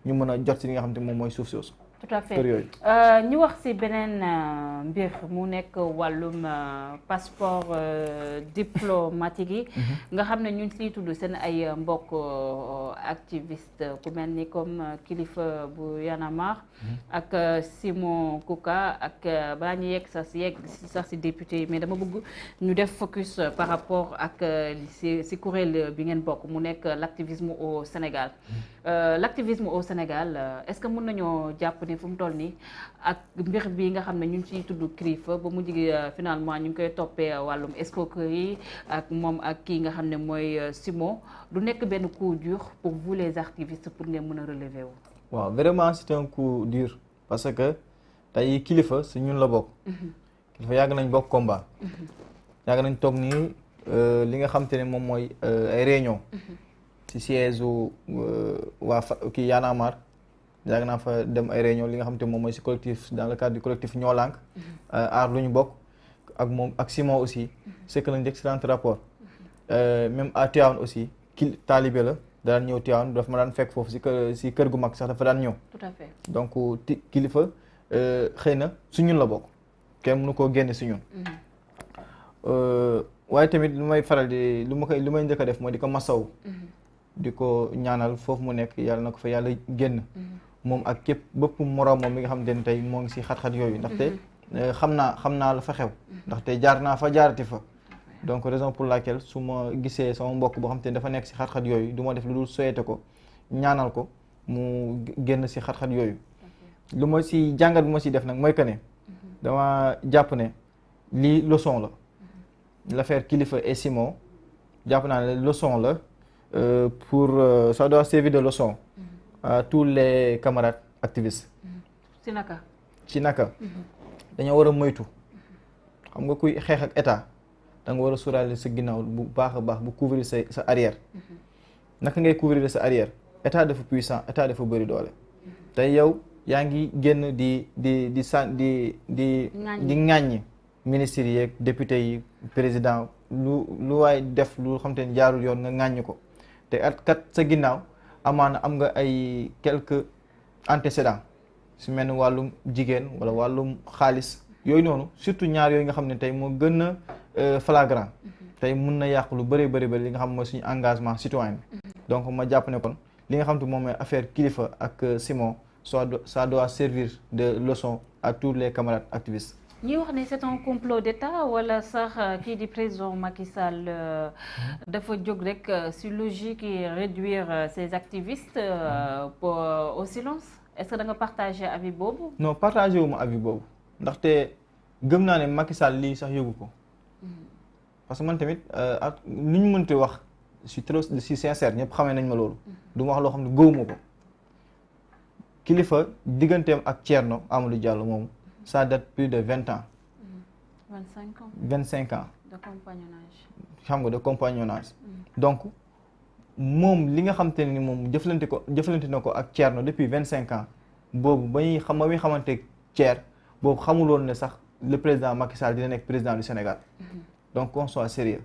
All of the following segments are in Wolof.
ñu mën a jot si li nga xam te moom mooy suuf soosu. tout à fait kër yooyu. ñu wax ci beneen mbir mu nekk wàllum passeport diplomatique yi. nga xam ne ñu ngi ciy tudd seen ay mbokk activiste ku mel ni comme kilifa bu Y'en a marre ak Simon Kouka ak balaa ñu yegg sax ci député yi mais dama bëgg ñu def focus par rapport ak ci kuréel bi ngeen bokk mu nekk l'activisme au Sénégal. L'activisme au Sénégal est-ce que mën nañoo jàpp ne fu mu toll nii ak mbir bi nga xam ne ñu ngi ciy tudd CRIF ba mu jigi finalement ñu ngi koy toppee wàllum escroquerie ak moom ak kii nga xam ne mooy Simon du nekk benn coup dur pour vous les activistes pour ngeen mën a relever wu. waaw vraiment c'est un coup dur parce que tey kilifa si ñun la bokk. kilifa yàgg nañ bokk combat. yàgg nañ toog nii li nga xam te ne moom mooy ay réunion ci siège waa kii Y'en a marre yàgg naa fa dem ay réunion li nga xam te moom mooy ci collectif dans le cadre du collectif Ñoo Lank aar lu ñu bokk ak moom ak Simon aussi c'est que lañ d'excellent rapport même à Tivaouane aussi ki taalibe la daan ñëw Tivaouane daf ma daan fekk foofu ci kër gu mag sax dafa daan ñëw. tout à fait donc kilifa xëy na su ñun la bokk kenn mënu koo génne si ñun. waaye tamit lu may faral di lu may njëkk a def mooy di ko masaw. di ko ñaanal foofu mu nekk yàlla na ko fa yàlla génn. moom ak képp bépp moroom moom mi nga xamante ne tey moo ngi si xat-xat yooyu ndaxte xam naa la fa xew ndaxte jaar naa fa jaarati fa donc raison pour laquelle su ma gisee sama mbokk boo xamante ne dafa nekk si xat-xat yooyu du ma def lu dul souhaiter ko ñaanal ko mu génn si xat-xat yooyu lu ma si jàngat bu ma si def nag mooy que ne dama jàpp ne lii leçon la l'affaire Kilifeu et Simon jàpp naa ne leçon la pour ça doit servir de leçon à tous les camarades activistes. ci naka dañoo war a moytu xam nga kuy xeex ak état da nga war a sóoraale sa ginnaaw bu baax a baax bu couvrir sa arrière naka ngay couvrir sa arrière état dafa puissant état dafa bëri doole tey yow yaa ngi génn di ŋàññi ministres yi yeeg députés yi président lu waay def lu xam te ne jaarul yoon nga ŋàññi ko te at kat sa ginnaaw amaana am nga ay quelques antécédents su mel ni wàllum jigéen wala wàllum xaalis yooyu noonu surtout ñaar yooyu nga xam ne tey moo gën a flagrant tey mun na yàq lu bëri li nga xam mooy suñu engagement citoyen bi donc ma jàpp ne kon li nga xam te moom mooy affaire Kilifeu ak Simon ça doit servir de leçon à tous les camarades activistes. ñuy wax ne c'est un complot d'État wala sax kii di président Macky Sall dafa jóg rek si logique yi réduire ces activistes au silence est-ce que da nga partager avis boobu. non partager wu ma avis boobu ndaxte gëm naa ne Macky Sall lii sax yëgu ko parce que man tamit ak lu ñu mënti wax si sincère ñëpp xamee nañ ma loolu. du ma wax loo xam ne gëwuma ko Kilifeu digganteem ak Thierno Amadou Diallo moom. ça date plus de 20 ans. 25 ans. 25 ans. de compagnonnage. xam nga de compagnonnage. donc moom li nga xamante ne ni moom jëflante na ko ak Thierno depuis 25 ans boobu ba muy xamante Thier boobu xamuloon ne sax le président Macky Sall dina nekk président du Sénégal. donc qu'on soit sérieux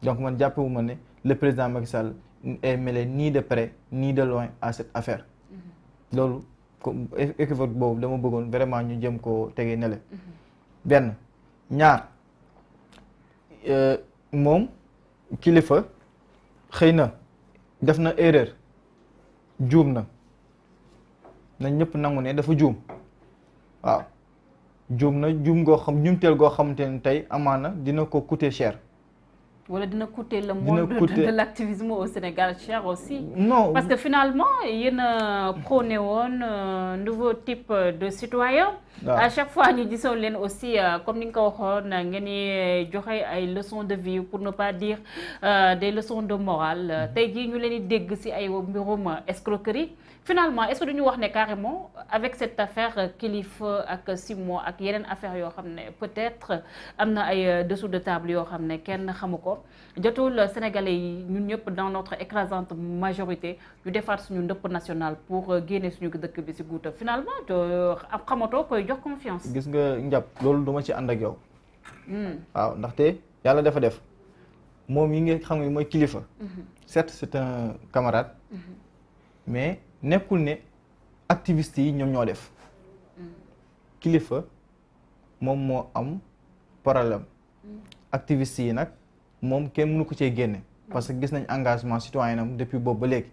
donc man jàppewu ma ne le président Macky Sall est mêlé ni de près ni de loin à cette affaire. loolu. équivoque boobu dama bëggoon vraiment ñu jëm ko tegee nele benn ñaar moom Kilifeu xëy na def na erreur juum na ñëpp nangu ne dafa juum waaw juum na juumteel goo xamante ne tey amaana dina ko coûter cher. wala dina coûter le monde de l'activisme au Sénégal cher aussi. non parce que finalement yéen a prôné woon nouveau type de citoyen. à chaque fois ñu gisoon leen aussi comme ni nga ko waxoon ngeen di joxe ay leçons de vie pour ne pas dire des leçons de morale tey jii ñu leen di dégg ci ay mbirum escroquerie. finalement est-ce que duñu wax ne carrément avec cette affaire Kilifeu ak Simon ak yeneen affaire yoo xam ne peut-être am na ay dessous de table yoo xam ne kenn xamu ko jotul Sénégalais yi ñun ñëpp dans notre écrasante majorité ñu defaat suñu ndëpp national pour génne suñu dëkk bi ci guuta finalement xamatoo koy jox confiance. gis nga njàpp loolu duma ci ànd ak yow. waaw ndaxte yàlla dafa def moom yi nga xam ne mooy Kilifeu. certes c'est un camarade. mais nekkul ne activistes yi ñoom ñoo def kilifa moom moo am problème activistes yi nag moom kenn mënu ko cee génne parce que gis nañ engagement citoyen am depuis boobu ba léegi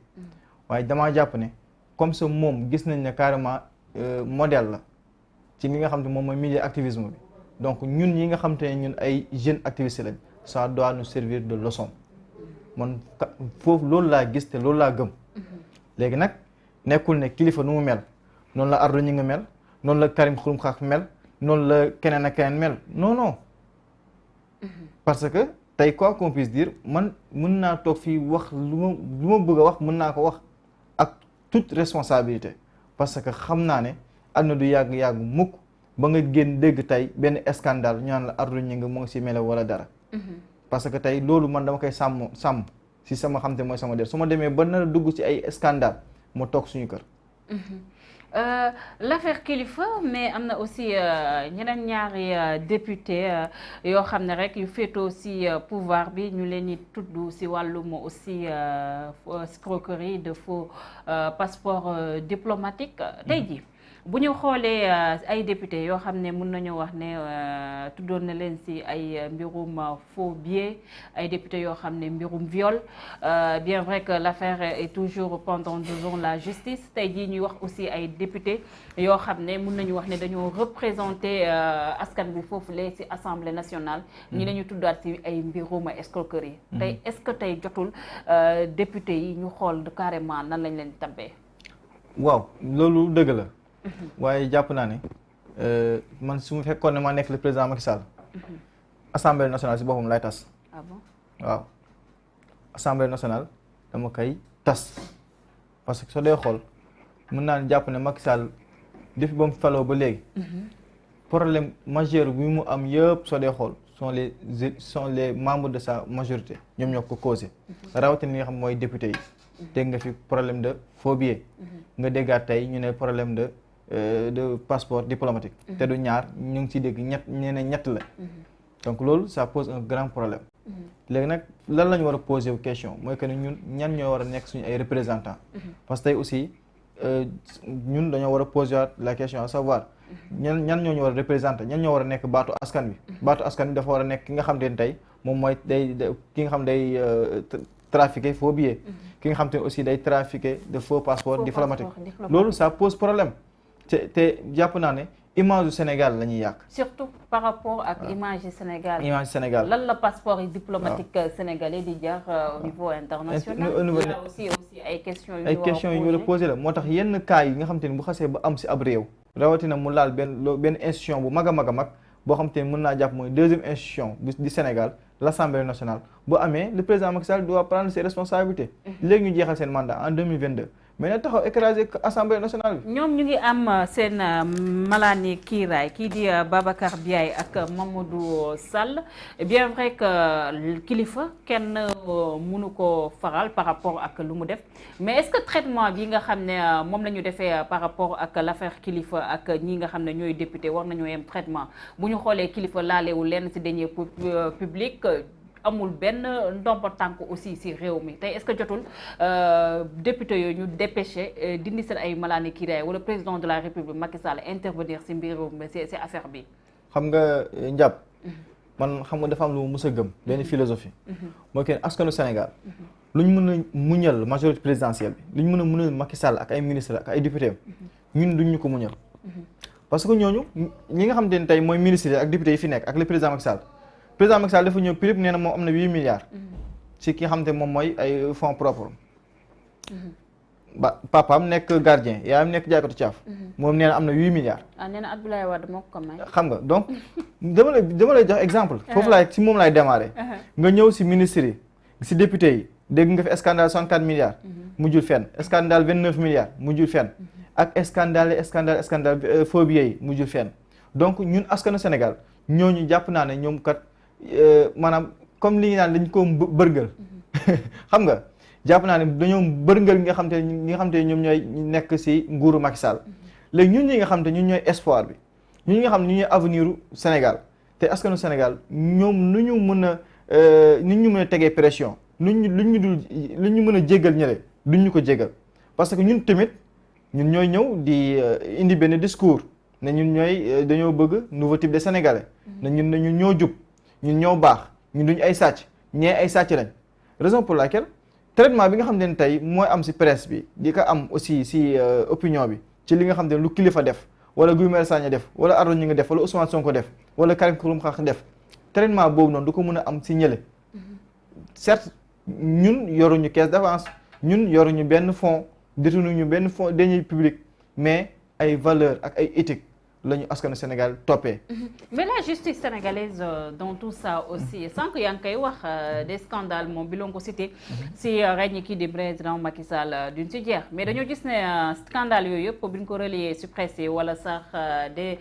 waaye damaa jàpp ne comme ça moom gis nañ ne carrément modèle la ci li nga xam te moom mooy milieu activisme bi donc ñun yi nga xam te ne ñun ay jeunes activistes lañ ça doit nous servir de leçon man foofu loolu laa gis te loolu laa gëm léegi nag nekkul ne kilifa nu mu mel noonu la Ardo ñi nga mel noonu la Karim Xurum Xax mel noonu la keneen ak keneen mel non non parce que tey quoi qu'on puisse dire man mën naa toog fii wax lu ma bëgg a wax mën naa ko wax ak toute responsabilité parce que xam naa ne àdduna du yàgg mukk ba nga génn dégg tey benn scandale ñu naan la Ardo ñi nga moo ngi si mele wala dara parce que tey loolu man dama koy sàmm si sama xam te mooy sama der su ma demee ba nar a dugg ci ay scandale moo toog suñu kër. L'affaire Kilifeu mais am na aussi ñeneen ñaari député yoo xam ne rek yu féetoo si pouvoir bi ñu leen di tudd si wàllum aussi escroquerie de faux passeport diplomatique tey jii bu ñu xoolee ay député yoo xam ne mën nañu wax ne tuddoon na leen si ay mbirum faux billets ay député yoo xam ne mbirum viol bien vrai que l'affaire est toujours pendant devant la justice tey jii ñuy wax aussi ay député yoo xam ne mën nañu wax ne dañoo représenter askan bi foofu lee si assemblée nationale ñi lañu tuddaat si ay mbirum escroquerie tey est-ce que tey jotul député yi ñu xool carrément nan lañ leen tabbee waaw loolu dëgg la waaye jàpp naa ne man su ma fekkoon ne ma nekk le président Macky Sall assemblée nationale si boppam lay tas. Ah bon? waaw assemblée nationale dama koy tas parce que soo dee xool mën naa ne jàpp ne Macky Sall depuis ba mu faloo ba léegi problème majeur bi mu am yëpp soo dee xool sont les membres de sa majorité ñoom ñoo ko causé rawatina li nga xam mooy député yi dégg nga fi problème de faux billets nga déggaat tey ñu ne problème de passeport diplomatique te du ñaar ñu ngi ciy dégg ñett la donc loolu ça pose un grand problème léegi nag lan la ñu war a poser question mooy que ne ñun ñan ñoo war a nekk suñu ay représentants parce que tey aussi ñun dañoo war a poser la question à savoir ñan ñoo ñu war a représenter ñan ñoo war a nekk baatu askan bi baatu askan bi dafa war a nekk ki nga xam te ne tey moom mooy ki nga xam day trafiquer faux billets ki nga xam te ne aussi day trafiquer de faux passeport diplomatique loolu ça pose problème te jàpp naa ne image du Sénégal la ñuy yàq. surtout par rapport ak image du Sénégal. image du Sénégal lan la passeport yi diplomatique sénégalais di jar au niveau international. au niveau aussi ay questions yu ñu war a posé la moo tax yenn cas yi nga xam te ne bu xasee ba am si ab réew. rawatina mu laal benn institution bu mag a mag a mag boo xam te ne mën naa jàpp mooy deuxième institution du Sénégal l'Assemblée nationale bu amee le président Macky Sall doit prendre ses responsabilités. léegi ñu jeexal seen mandat en 2022. mais na taxaw écraser assemblée nationale bi. ñoom ñu ngi am seen malaani kiiraay kii di Babacar Biaye ak Mamadou Sall bien vrai que kilifa kenn mënu ko faral par rapport ak lu mu def mais est-ce que traitement bi nga xam ne moom la ñu defee par rapport ak l'affaire kilifa ak ñi nga xam ne ñooy député war nañoo yem traitement bu ñu xoolee kilifa laalewul lenn ci deniers publics amul benn ndomba tànk aussi ci réew mi tey est-ce que jotul député yooyu ñu dépêché dindi seen ay malaani kiiraay wala président de la république Macky Sall intervenir ci mbirum ci affaire bi. xam nga njàpp man xam nga dafa am lu mu mës a gëm benn philosophie. mooy que askanu Sénégal lu ñu mën a muñal majorité présidentielle bi lu ñu mën a muñal Macky Sall ak ay ministres ak ay députés ñun duñ ñu ko muñal. parce que ñooñu ñi nga xam te ne tey mooy ministres ak députés yi fi nekk ak le président Macky Sall. président Macky Sall dafa ñëw prix nee na moom am na 8 milliards. ci ki nga xam te moom mooy ay fonds propres. ba papaam nekk gardien yaayam nekk jaaykatu caaf. moom nee na am na 8 milliards. ah nee na Abdoulaye Wade moo ko may. xam nga donc dama lay jox exemple. foofu laay si moom laay démarrer. nga ñëw si ministres yi si députés yi dégg nga fi scandale 64 milliards. mujjul fenn scandale 29 milliards mujjul fenn. ak scandale faux billets yi mujjul fenn donc ñun askanu Sénégal ñooñu jàpp naa ne ñoom kat. maanaam comme li ñu naan dañ ko bërngël xam nga jàpp naa ne dañoo bërngël ñi nga xam te ñoom ñooy nekk ci nguuru Macky Sall léegi ñun ñi nga xam te ñun ñooy espoir bi ñun ñi nga xam ne ñu ñooy avenir u Sénégal te askanu Sénégal ñoom nu ñu mën a tegee pression lu ñu mën a jéggal ñële duñ ñu ko jéggal parce que ñun tamit ñun ñooy ñëw di indi benn discours ne ñun ñooy dañoo bëgg nouveau type de sénégalais ne ñun ñoo jub ñun ñoo baax ñun duñu ay sàcc ñee ay sàcc lañ raison pour laquelle traitement bi nga xam ne tey mooy am ci presse bi di ko am aussi ci opinion bi ci li nga xam ne lu kilifa def wala Guy Marius Sagna def wala Ardo Gningue def wala Ousmane Sonko def wala Karim Xrum Xax def traitement boobu noonu du ko mën a am ci ñële certes ñun yoruñu caisse d'avance ñun yoruñu benn fonds détournuñu benn fonds deniers publics mais ay valeurs ak ay éthique la ñu askanu Sénégal toppee. Mais la justice sénégalaise dans tout ça aussi sans que yaa ngi koy wax des scandales moom bi loon ko cité si règne kii di président Macky Sall duñ si jeex mais dañoo gis ne scandale yooyu yëpp bi ñu ko relier si presse yi wala sax des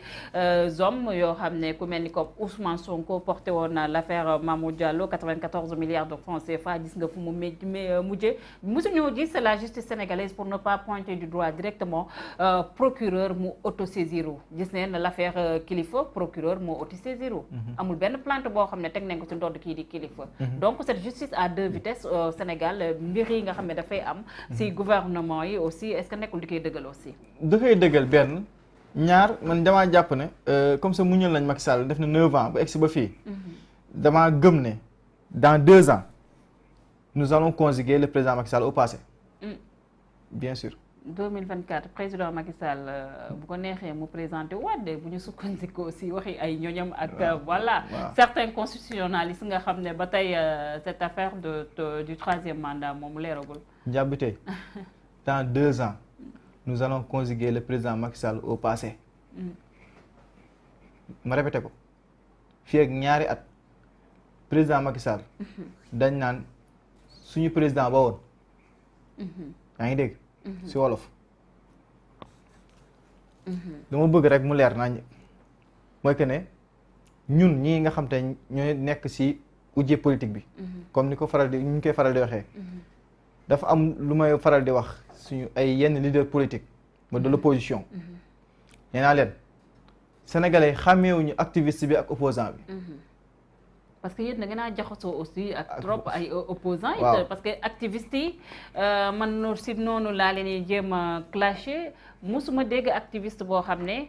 hommes yoo xam ne ku mel ni comme Ousmane Sonko porté woon l'affaire Mamour Diallo 94 milliards de francs CFA gis nga fu mu mujjee mosuñoo gis la justice sénégalaise pour ne pas pointer du doigt directement procureur mu autosaisir gis neen l'affaire Kilifeu procureur moo autosaisir amul benn plainte boo xam ne teg nañ ko ci ndodd kii di Kilifeu donc cette justice à deux vitesses au Sénégal mbir yi nga xam ne dafay am ci gouvernement yi aussi est-ce que nekkul di koy dëggal aussi da koy dëggal benn ñaar man damaa jàpp ne comme ça muñal nañ Macky Sall def na 9 ans ba egsi ba fii damaa gëm ne dans 2 ans nous allons conjuguer le président Macky Sall au passé bien sûr 2024 président Macky Sall bu ko neexee mu présenté Wade bu ñu sukkandiku aussi waxi ay ñoñam ak voilà certains constitutionnalistes nga xam ne ba tey cette affaire du 3e mandat moom leeragul. Diabité dans 2 ans nous allons conjuguer le président Macky Sall au passé. ma répété ko fii ak ñaari at président Macky Sall dañ naan suñu président ba woon. yaa ngi dégg. ci wolof dama bëgg rek mu leer nañ mooy que ne ñun ñii nga xam te ñooy nekk ci ujje politique bi comme ni ko ñu koy faral di waxee dafa am lu may faral di wax suñu ay yenn leader politique ba de l'opposition nee naa leen sénégalais xàmmeewuñu activiste bi ak opposant bi parce que yéen da ngeen a jaxasoo aussi ak trop ay opposants yi parce que activistes yi man si noonu laa leen di jéem a clasher musuma dégg activiste boo xam ne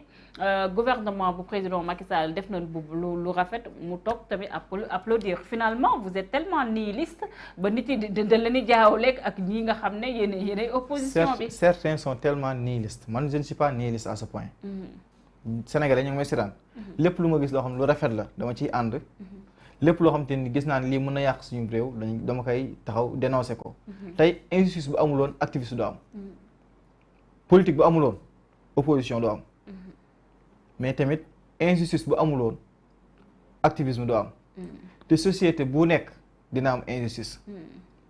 gouvernement bu président Macky Sall def na lu rafet mu toog tamit applaudir finalement vous êtes tellement nihiliste ba nit yi da leen di jaawleeg ak ñi nga xam ne yéenay opposition bi. certains sont tellement nihilistes man je ne suis pas nihiliste à ce point. Sénégalais ñu ngi may seetaan lépp lu ma gis loo xam ne lu rafet la dama ciy ànd. lépp loo xam te ni gis naa ne lii mën na yàq suñu réew dama koy taxaw dénoncer ko tey injustice bu amuloon activiste du am politique bu amuloon opposition du am mais tamit injustice bu amuloon activisme du am te société bu nekk dina am injustice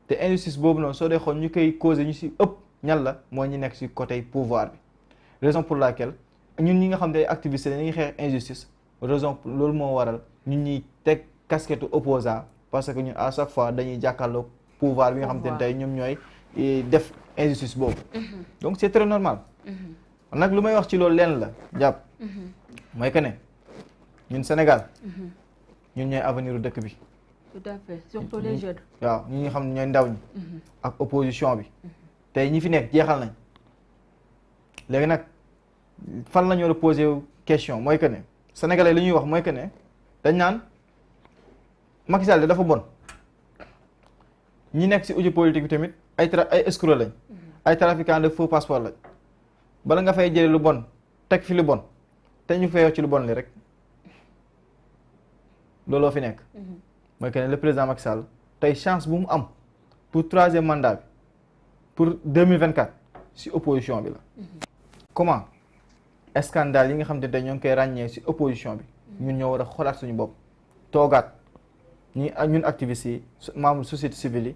te injustice boobu noonu soo dee xool ñu koy causer ñu ci ëpp ñan la mooy ñu nekk ci côté pouvoir bi raison pour laquelle ñun ñi nga xam ne activiste dañuy xeex injustice raison loolu moo waral ñun ñuy teg casquette opposant parce que ñun à chaque fois dañuy jàkkaarloo pouvoir bi nga xam te ne tey ñoom ñooy def injustice boobu donc c'est très normal nag lu may wax ci loolu leen la jàpp mooy que ne ñun Sénégal ñun ñooy avenir u dëkk bi tout à fait surtout les jeunes waaw ñi nga xam ne ñooy ndaw ñi ak opposition bi tey ñi fi nekk jeexal nañ léegi nag fan la ñu war a poser question mooy que ne sénégalais li ñuy wax mooy que ne dañ naan Macky Sall dafa bon ñi nekk ci ujju politique bi tamit ay escroc lañ ay trafiquants de faux passeport lañ bala nga fay jëlee lu bon teg fi lu bon te ñu fayoo ci lu bon li rek looloo fi nekk mooy que ne le président Macky Sall tey chance bu mu am pour 3e mandat bi pour 2024 ci opposition bi la comment scandale yi nga xam te ñoo ngi koy ràññee ci opposition bi ñun ñoo war a xoolaat suñu bopp toogaat ñun activistes yi membres société civile yi